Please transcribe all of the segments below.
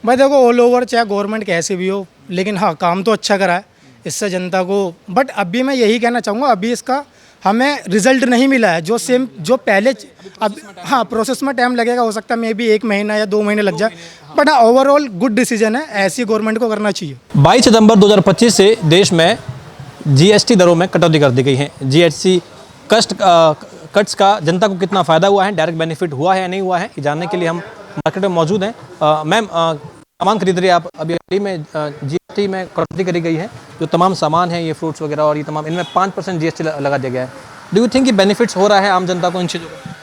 भाई देखो all over चाहे गवर्नमेंट कैसे भी हो, लेकिन हाँ काम तो अच्छा करा है इससे जनता को। बट अभी मैं यही कहना चाहूँगा, अभी इसका हमें रिजल्ट नहीं मिला है जो सेम जो पहले। अब हाँ प्रोसेस में टाइम लगेगा, हो सकता है मे बी 1 महीना या 2 महीने लग जाए, बट हाँ ओवरऑल गुड डिसीजन है, ऐसी गवर्नमेंट को करना चाहिए। 22 सितंबर 2025 से देश में जीएसटी दरों में कटौती कर दी गई है। जीएसटी कट्स का जनता को कितना फ़ायदा हुआ है, डायरेक्ट बेनिफिट हुआ है या नहीं हुआ है, ये जानने के लिए हम मार्केट में मौजूद हैं। मैम, सामान खरीद रही है आप, अभी हाल ही में जीएसटी में कटौती करी गई है, जो तमाम सामान है ये फ्रूट्स वगैरह और ये तमाम, इनमें 5% जीएसटी लगा दिया गया है। डू यू थिंक कि बेनिफिट्स हो रहा है आम जनता को इन चीज़ों का?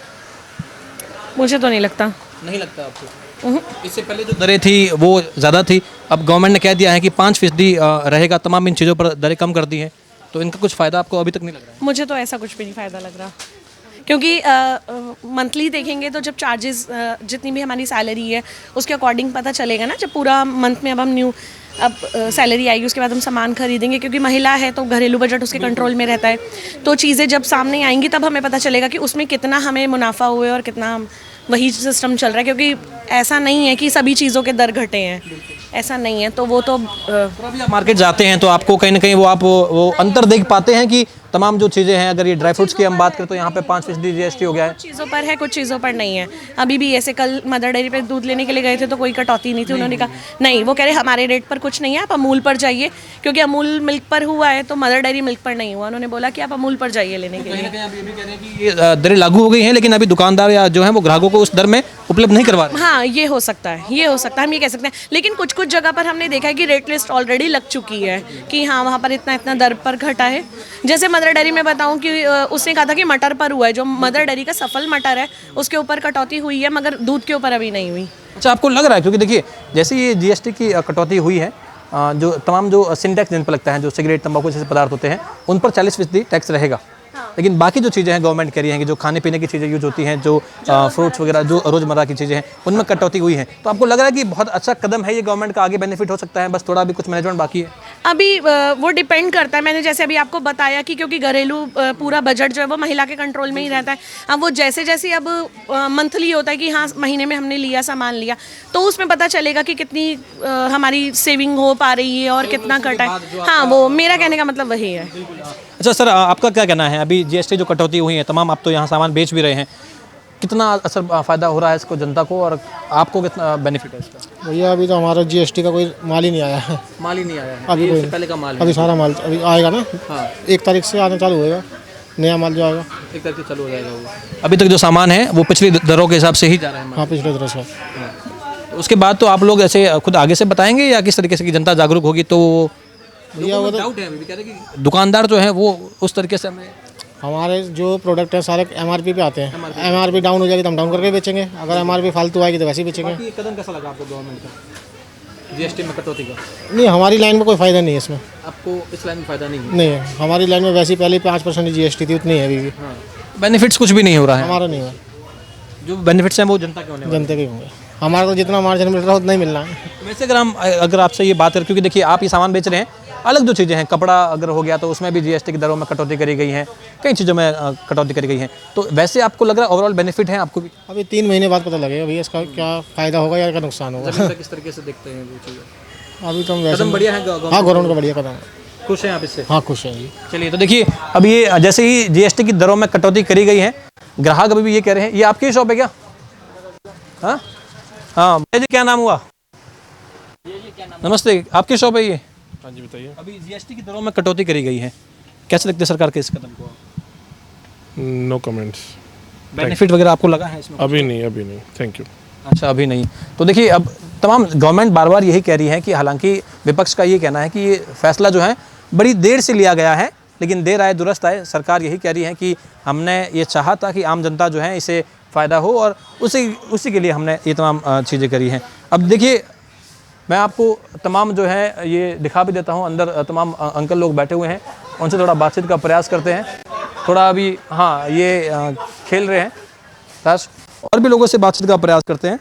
मुझे तो नहीं लगता। नहीं लगता आपको? इससे पहले जो दरें थी वो ज़्यादा थी, अब गवर्नमेंट ने कह दिया है कि 5% रहेगा, तमाम इन चीज़ों पर दरें कम कर दी हैं, तो इनका कुछ फ़ायदा आपको अभी तक नहीं लग रहा है? मुझे तो ऐसा कुछ भी नहीं फ़ायदा लग रहा, क्योंकि मंथली देखेंगे तो जब चार्जेस जितनी भी हमारी सैलरी है उसके अकॉर्डिंग पता चलेगा ना। जब पूरा मंथ में अब सैलरी आएगी उसके बाद हम सामान खरीदेंगे, क्योंकि महिला है तो घरेलू बजट उसके कंट्रोल में रहता है, तो चीज़ें जब सामने आएंगी तब हमें पता चलेगा कि उसमें कितना हमें मुनाफा हुए और कितना वही सिस्टम चल रहा है। क्योंकि ऐसा नहीं है कि सभी चीज़ों के दर घटे हैं, ऐसा नहीं है। तो वो तो अभी आप मार्केट जाते हैं तो आपको कहीं ना कहीं वो अंतर देख पाते हैं कि तमाम जो चीज़ें हैं, अगर ये ड्राई फ्रूट्स की हम बात करें तो यहाँ पे 5% जीएसटी हो गया है। कुछ चीज़ों पर है, कुछ चीज़ों पर नहीं है। अभी भी ऐसे कल मदर डेयरी पे दूध लेने के लिए गए थे तो कोई कटौती नहीं थी, उन्होंने कहा नहीं, वो कह रहे हमारे रेट पर कुछ नहीं है, आप अमूल पर जाइए, क्योंकि अमूल मिल्क पर हुआ है तो मदर डेयरी मिल्क पर नहीं हुआ। उन्होंने बोला कि आप अमूल पर जाइए लेने के लिए। आप ये भी कह रहे हैं कि ये दरें लागू हो गई हैं, लेकिन अभी दुकानदार या जो है वो ग्राहकों को उस दर में उपलब्ध नहीं करवा रहे। हाँ, ये हो सकता है, ये हो सकता है, हम ये कह सकते हैं। लेकिन कुछ कुछ जगह पर हमने देखा है कि रेट लिस्ट ऑलरेडी लग चुकी है कि हाँ वहाँ पर इतना इतना दर पर घटा है। जैसे मदर डेयरी में बताऊँ कि उसने कहा था कि मटर पर हुआ है, जो मदर डेयरी का सफल मटर है उसके ऊपर कटौती हुई है, मगर दूध के ऊपर अभी नहीं हुई। अच्छा, आपको लग रहा है, क्योंकि देखिए जैसे ये जीएसटी की कटौती हुई है, जो तमाम जो सिंटैक्स जिन पर लगता है, जो सिगरेट तंबाकू जैसे पदार्थ होते हैं उन पर 40% टैक्स रहेगा, लेकिन बाकी जो चीज़ें हैं गवर्नमेंट कह रही है कि जो खाने पीने की चीज़ें यूज होती हैं, जो फ्रूट्स वगैरह जो रोज़मर्रा की चीज़ें हैं उनमें कटौती हुई है। तो आपको लग रहा है कि बहुत अच्छा कदम है ये, गवर्नमेंट का आगे बेनिफिट हो सकता है, बस थोड़ा अभी कुछ मैनेजमेंट बाकी है? अभी वो डिपेंड करता है। मैंने जैसे अभी आपको बताया कि क्योंकि घरेलू पूरा बजट जो है वो महिला के कंट्रोल में ही रहता है। अब वो जैसे जैसे अब मंथली होता है कि हाँ महीने में हमने लिया सामान लिया, तो उसमें पता चलेगा कि कितनी हमारी सेविंग हो पा रही है और कितना कटा है। हाँ, वो मेरा कहने का मतलब वही है। अच्छा सर, आपका क्या कहना है, अभी जीएसटी जो कटौती हुई है, तमाम आप तो यहाँ सामान बेच भी रहे हैं, कितना असर फ़ायदा हो रहा है इसको जनता को, और आपको कितना बेनिफिट है इसका? भैया अभी तो हमारा जीएसटी का कोई माल ही नहीं आया है। माल ही नहीं आया है अभी, कोई पहले का माल अभी सारा माल अभी आएगा ना। हाँ, 1 तारीख से आना चालू होएगा नया माल जो आएगा। 1 तारीख से चालू हो जाएगा वो। अभी तक जो सामान है वो पिछली दरों के हिसाब से ही जा रहा है। हाँ, पिछले तरह से। तो उसके बाद तो आप लोग ऐसे खुद आगे से बताएंगे या किस तरीके से कि जनता जागरूक होगी? तो भैया वो तो डाउट है, अभी कह रहे हैं कि दुकानदार जो है वो उस तरीके से हमें, हमारे जो प्रोडक्ट है सारे एमआरपी पे आते हैं। एमआरपी डाउन हो जाएगी तो हम डाउन करके बेचेंगे, अगर एमआरपी फालतू आएगी तो वैसे ही बेचेंगे। ये कदम कैसा लगा आपको गवर्नमेंट का, जीएसटी में कटौती का? नहीं, हमारी लाइन में कोई फ़ायदा नहीं है इसमें। आपको इस लाइन में फ़ायदा नहीं है? नहीं है, हमारी लाइन में वैसे ही पहले 5% जीएसटी थी, उतनी है अभी भी। हाँ, बेनिफिट्स कुछ भी नहीं हो रहा है? हमारा नहीं हुआ। जो बेनिफिट्स हैं वो जनता के होने वाले हैं। जनता के होंगे, हमारा तो जितना मार्जिन मिल रहा है उतना ही मिलना है। वैसे अगर आपसे ये बात करें, क्योंकि देखिए आप ये सामान बेच रहे हैं, अलग जो चीज़ें हैं, कपड़ा अगर हो गया तो उसमें भी जीएसटी की दरों में कटौती करी गई है, कई चीज़ों में कटौती करी गई है, तो वैसे आपको लग रहा है ओवरऑल बेनिफिट है आपको भी? अभी 3 महीने बाद पता लगेगा भैया इसका क्या फ़ायदा होगा या क्या नुकसान होगा। किस तरीके से देखते हैं वो चीज़ें? अभी तो हम वैसे बढ़िया है, हाँ गवर्नमेंट का बढ़िया कदम है। खुश हैं आप इससे? हाँ, खुश हैं जी। चलिए, तो देखिए अब ये जैसे ही जीएसटी की दरों में कटौती करी गई है, ग्राहक अभी भी ये कह रहे हैं। ये आपकी शॉप है क्या? हाँ हाँ भैया जी, क्या नाम हुआ? नमस्ते, आपकी शॉप है ये? हाँ जी, बताइए। अभी जीएसटी की दरों में कटौती करी गई है, कैसे लगते हैं सरकार के इस कदम को? No comments. बेनिफिट वगैरह आपको लगा है इसमें? अभी नहीं, थैंक यू। अच्छा, अभी नहीं। तो देखिए अब तमाम गवर्नमेंट बार बार यही कह रही है कि, हालांकि विपक्ष का ये कहना है कि ये फैसला जो है बड़ी देर से लिया गया है, लेकिन देर आए दुरुस्त आए। सरकार यही कह रही है कि हमने ये चाहा था कि आम जनता जो है इसे फ़ायदा हो, और उसी के लिए हमने ये तमाम चीज़ें करी हैं। अब देखिए मैं आपको तमाम जो है ये दिखा भी देता हूँ, अंदर तमाम अंकल लोग बैठे हुए हैं, उनसे थोड़ा बातचीत का प्रयास करते हैं। थोड़ा अभी हाँ ये खेल रहे हैं ताश, और भी लोगों से बातचीत का प्रयास करते हैं।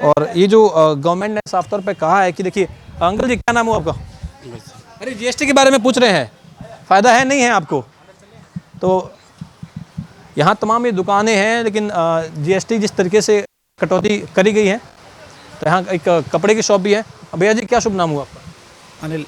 और ये जो गवर्नमेंट ने साफ तौर पे कहा है कि देखिए, अंकल जी क्या नाम हो आपका? अरे जीएसटी के बारे में पूछ रहे हैं, फ़ायदा है नहीं है आपको? तो यहाँ तमाम ये दुकानें हैं, लेकिन जीएसटी जिस तरीके से कटौती करी गई है, तो यहाँ एक कपड़े की शॉप भी है। भैया जी क्या शुभ नाम हुआ आपका? अनिल,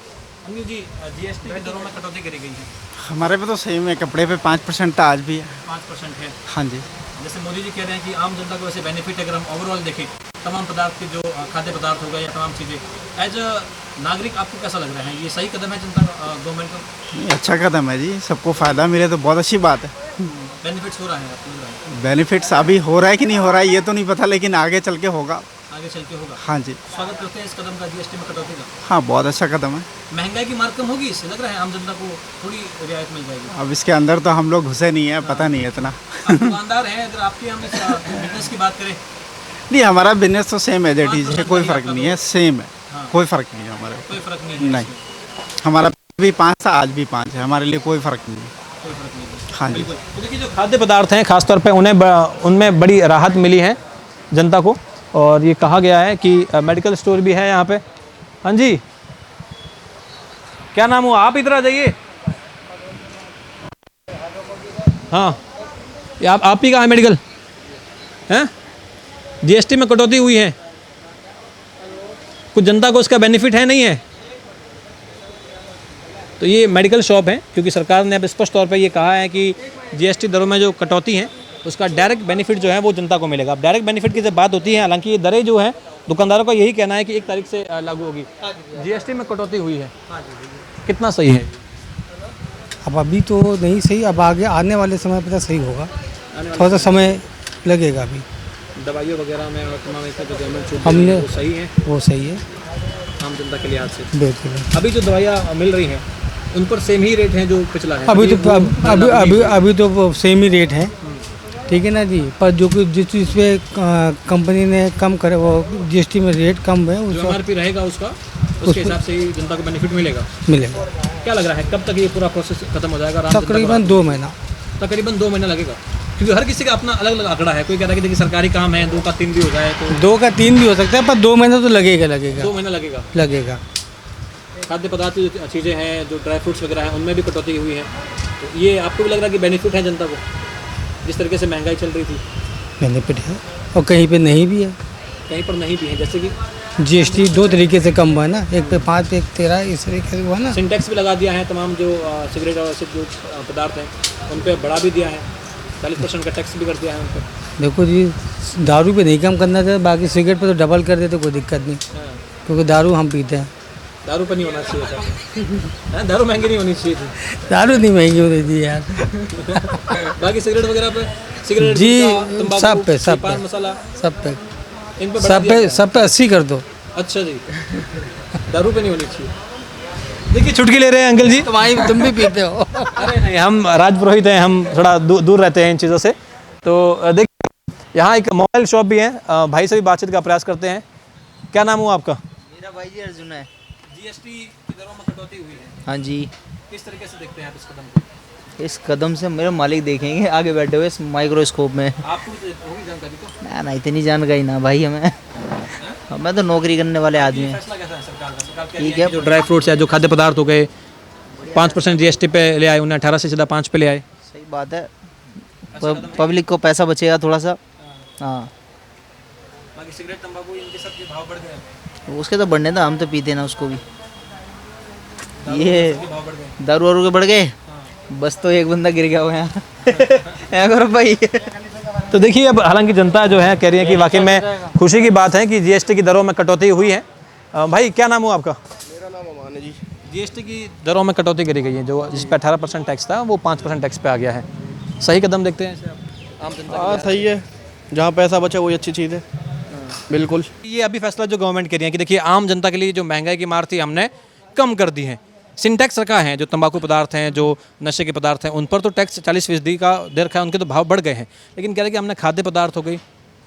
अनिल जी, जीएसटी की दरों में कटौती करी गई है, हमारे पे तो सही में कपड़े पे 5% आज भी है। 5% है। हाँ जी, जैसे मोदी जी कह रहे हैं कि आम जनता को वैसे बेनिफिट है, अगर हम ओवरऑल देखें तमाम पदार्थ के जो खाद्य पदार्थ हो गए या तमाम चीज़ें, एज अ नागरिक आपको कैसा लग रहा है? ये सही कदम है जनता गवर्नमेंट का? ये अच्छा कदम है जी, सबको फ़ायदा मिले तो बहुत अच्छी बात है। बेनिफिट्स हो रहा है आपको लग रहा है? बेनिफिट्स अभी हो रहा है कि नहीं हो रहा है ये तो नहीं पता, लेकिन आगे चल के होगा। आगे चल के होगा। हाँ जी, स्वागत करते हैं इस कदम का, जीएसटी में कटौती का। हाँ बहुत अच्छा कदम है। महंगाई की मार कम होगी इससे, लग रहा है आम जनता को थोड़ी रियायत मिल जाएगी? अब इसके अंदर तो हम लोग घुसे नहीं है, पता नहीं है इतना। आप दुकानदार हैं, अगर आपके हम इस बिजनेस की बात करें, नहीं हमारा बिजनेस तो सेम एज इट इज है, कोई फ़र्क नहीं है, सेम है, हाँ। कोई फ़र्क नहीं है हमारे। कोई फर्क नहीं है नहीं, इसमें, हमारा भी 5 था, आज भी 5 है, हमारे लिए कोई फ़र्क नहीं है। कोई फर्क नहीं है। हाँ जी, बिल्कुल। तो देखिए जो खाद्य पदार्थ हैं खासतौर पे उनमें बड़ी राहत मिली है जनता को, और ये कहा गया है कि मेडिकल स्टोर भी है यहाँ पे। हाँ जी, क्या नाम हुआ? आप इधर आ जाइए। हाँ, ये आप ही कहाँ है मेडिकल हैं? जीएसटी में कटौती हुई है, कुछ जनता को इसका बेनिफिट है नहीं है? तो ये मेडिकल शॉप है, क्योंकि सरकार ने अब स्पष्ट तौर पे ये कहा है कि जीएसटी दरों में जो कटौती है उसका डायरेक्ट बेनिफिट जो है वो जनता को मिलेगा। अब डायरेक्ट बेनिफिट की जब बात होती है, हालांकि ये दरें जो हैं दुकानदारों का यही कहना है कि 1 तारीख से लागू होगी। जीएसटी में कटौती हुई है, कितना सही है? अब अभी तो नहीं सही, अब आगे आने वाले समय पर तो सही होगा, थोड़ा सा समय लगेगा अभी। दवाइयों वगैरह में और तमाम इसमें जो गवर्नमेंट छूट हमने- दे रही है, वो सही है वो सही है, आम जनता के लिहाज से? बिल्कुल। अभी जो दवाइयाँ मिल रही हैं उन पर सेम ही रेट है जो पिछला है? अभी तो अभी तो वो सेम ही रेट है, ठीक है ना जी। पर जो कि जिस चीज़ पे कंपनी ने कम करे, वो जीएसटी में रेट कम है, जो उसको एमआरपी रहेगा उसके हिसाब से ही जनता को बेनिफिट मिलेगा। मिलेगा। क्या लग रहा है कब तक ये पूरा प्रोसेस खत्म हो जाएगा? आम जनता को तकरीबन 2 महीना। तकरीबन 2 महीना लगेगा, क्योंकि हर किसी का अपना अलग अलग आंकड़ा है। कोई कहता है कि देखिए सरकारी काम है 2 का 3 भी हो जाए तो 2 का 3 भी हो सकता है, पर 2 महीना तो लगेगा 2 महीना लगेगा। लगेगा। खाद्य पदार्थ की जो चीज़ें हैं, जो ड्राई फ्रूट्स वगैरह हैं, उनमें भी कटौती हुई है, तो ये आपको भी लग रहा है कि बेनिफिट है जनता को, जिस तरीके से महंगाई चल रही थी? बेनिफिट है, और कहीं पे नहीं भी है। कहीं पर नहीं भी है, जैसे कि जीएसटी 2 तरीके से कम हुआ है ना, एक पे 5 पे 13, इस तरीके से हुआ ना। सिंटेक्स भी लगा दिया है, तमाम जो सिगरेट और ऐसे जो पदार्थ हैं उन पर बढ़ा भी दिया है, 40% का टैक्स भी कर दिया है उन पर। देखो जी, दारू पे नहीं कम करना था, बाकी सिगरेट पे तो डबल कर देते, कोई दिक्कत नहीं, क्योंकि दारू हम पीते हैं। दारू पर नहीं होना चाहिए था। हाँ, दारू महंगी नहीं होनी चाहिए थी। दारू नहीं महंगी होती थी यार। बाकी सिगरेट वगैरह पे, सिगरेट जी, गुटखा, तंबाकू, सब पे, सब पान पे। मसाला, सब पे इन पे बढ़ा दिया गया। सब पे 80 कर दो। अच्छा जी, दारू पे नहीं होनी चाहिए। देखिए चुटकी ले रहे हैं अंकल जी। तुम भी पीते हो। अरे नहीं, हम राजपुरोहित हैं, हम थोड़ा दूर रहते हैं इन चीज़ों से। तो देखिए यहाँ एक मोबाइल शॉप भी है, भाई से भी बातचीत का प्रयास करते हैं। क्या नाम हुआ आपका? मेरा भाई जी अर्जुन है। जीएसटी की दरों में कटौती हुई है, हाँ जी, किस तरीके से देखते हैं आप इस कदम को? इस कदम से मेरे मालिक देखेंगे आगे बैठे हुए इस माइक्रोस्कोप में। आपको होगी जानकारी तो? ना इतनी जानकारी ना भाई हमें, हमें तो नौकरी करने वाले आदमी हैं। फैसला कैसा है सरकार का? सरकार कह ठीक रही है है। कि जो ड्राई फ्रूट्स है, जो खाद्य पदार्थ हो गए, 5% जीएसटी पे ले आए, उन्हें 18 से सीधा 5 पे ले आए। सही बात है, पब्लिक को पैसा बचेगा थोड़ा सा। हाँ, बाकी सिगरेट तंबाकू इनके सब के भाव बढ़ गए, उसके तो बढ़ने था, हम तो पीते ना उसको भी। ये भाव बढ़ गए। दारू वारू के बढ़ गए, बस तो एक बंदा गिर गया हुआ है यहाँ करो भाई। तो देखिए अब हालांकि जनता जो है कह रही है कि वाकई में खुशी की बात है कि जीएसटी की दरों में कटौती हुई है। भाई क्या नाम हुआ आपका? मेरा नाम अमान है जी। जीएसटी की दरों में कटौती करी गई है, जो जिस पे 18% टैक्स था वो 5% टैक्स पे आ गया है। सही कदम देखते हैं इसे आप? आम जनता हाँ सही है, जहाँ पैसा बचा वही अच्छी चीज़ है, बिल्कुल। ये अभी फैसला जो गवर्नमेंट कर रही है कि देखिए आम जनता के लिए जो महंगाई की मार थी हमने कम कर दी है। सिंटैक्स रखा है, जो तंबाकू पदार्थ हैं, जो नशे के पदार्थ हैं, उन पर तो टैक्स 40% का दे रखा है, उनके तो भाव बढ़ गए हैं। लेकिन कह रहे कि हमने खाद्य पदार्थ हो गई,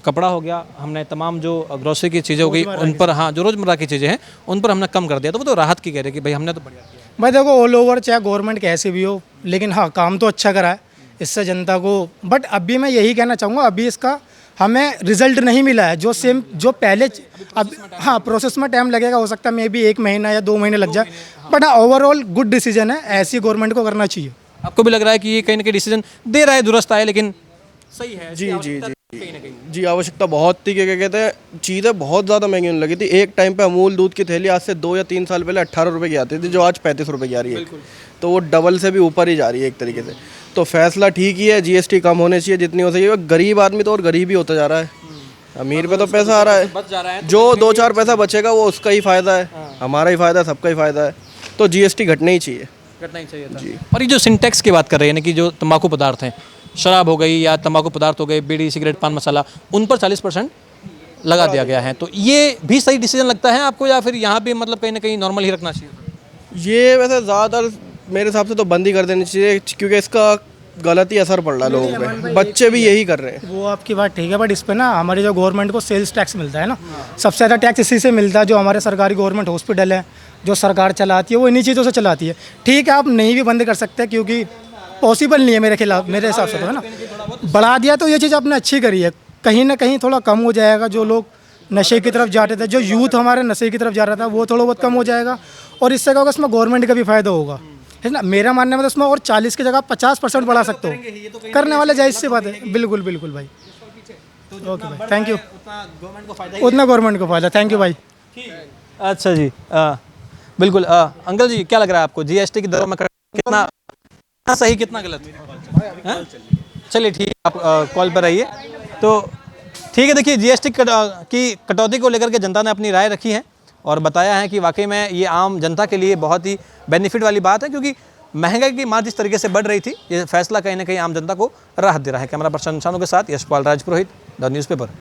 कपड़ा हो गया, हमने तमाम जो ग्रोसरी की चीज़ें हो गई उन पर, हाँ जो रोज़मर्रा की चीज़ें हैं उन पर हमने कम कर दिया। तो वो तो राहत की कह रहे कि भाई हमने तो बढ़िया किया। भाई देखो, ऑल ओवर चाहे गवर्नमेंट कैसे भी हो, लेकिन हाँ काम तो अच्छा करा है इससे जनता को। बट अभी मैं यही कहना चाहूँगा, अभी इसका हमें रिजल्ट नहीं मिला है जो सेम जो पहले। अब हाँ, प्रोसेस में टाइम लगेगा, हो सकता है मे बी 1 महीना या 2 महीने लग जाए, बट हाँ ओवरऑल गुड डिसीजन है, ऐसी गवर्नमेंट को करना चाहिए। आपको भी लग रहा है कि ये कहीं ना कहीं डिसीजन दे रहा है, दुरुस्त आए, लेकिन सही है? जी जी जी। जी आवश्यकता बहुत थी, क्या कहते हैं, चीज़ें बहुत ज़्यादा महंगी होने लगी थी। एक टाइम पे अमूल दूध की थैली आज से 2 या 3 साल पहले 18 रुपये की आती थी, जो आज 35 रुपये की आ रही है। तो वो डबल से भी ऊपर ही जा रही है एक तरीके से। तो फैसला ठीक ही है, जीएसटी कम होनी चाहिए जितनी हो सके। गरीब आदमी तो और गरीब ही होता जा रहा है, अमीर पे तो पैसा आ रहा है, जो 2-4 पैसा बचेगा वो उसका ही फ़ायदा है, हमारा ही फ़ायदा है, सबका ही फ़ायदा है। तो जीएसटी घटना ही चाहिए। घटना ही चाहिए था जी। और ये जो सिंटेक्स की बात कर रहे हैं, यानी कि जो तंबाकू पदार्थ हैं, शराब हो गई या तंबाकू पदार्थ हो गए, बीड़ी सिगरेट पान मसाला, उन पर 40% लगा दिया गया है। तो ये भी सही डिसीजन लगता है आपको, या फिर यहाँ पे मतलब कहीं ना कहीं नॉर्मल ही रखना चाहिए? ये वैसे ज़्यादातर मेरे हिसाब से तो बंद ही कर देनी चाहिए, क्योंकि इसका गलत ही असर पड़ रहा है लोगों पे। बच्चे भी यही कर रहे हैं। वो आपकी बात ठीक है, बट इस पर ना हमारी जो गवर्नमेंट को सेल्स टैक्स मिलता है ना, सबसे ज़्यादा टैक्स इसी से मिलता है। जो हमारे सरकारी गवर्नमेंट हॉस्पिटल है, जो सरकार चलाती है, वो इन्हीं चीज़ों से चलाती है। ठीक है, आप नहीं भी बंद कर सकते, क्योंकि पॉसिबल नहीं है मेरे खिलाफ, मेरे हिसाब से तो है ना। बढ़ा दिया तो ये चीज़ आपने अच्छी करी है, कहीं ना कहीं थोड़ा कम हो जाएगा। जो लोग नशे की तरफ जाते थे, जो यूथ हमारे नशे की तरफ जा रहा था, वो थोड़ा बहुत कम हो जाएगा। और इससे क्या होगा, इसमें गवर्नमेंट का भी फ़ायदा होगा, है ना। मेरा मानने में तो इसमें और 40 की जगह 50% बढ़ा सकते हो, करने वाले जायज़ सी बात है। बिल्कुल बिल्कुल भाई, ओके भाई, थैंक यू। उतना गवर्नमेंट को फ़ायदा, थैंक यू भाई। अच्छा जी, बिल्कुल। अंकल जी, क्या लग रहा है आपको जीएसटी की दरों में कितना सही कितना गलत? चलिए ठीक है, आप कॉल पर रहिए। तो ठीक है, देखिए जीएसटी की कटौती को लेकर के जनता ने अपनी राय रखी है और बताया है कि वाकई में ये आम जनता के लिए बहुत ही बेनिफिट वाली बात है, क्योंकि महंगाई की मार जिस तरीके से बढ़ रही थी, ये फैसला कहीं ना कहीं आम जनता को राहत दे रहा है। कैमरा पर्सन शानों के साथ यशपाल राजपुरोहित, द न्यूज़पेपर।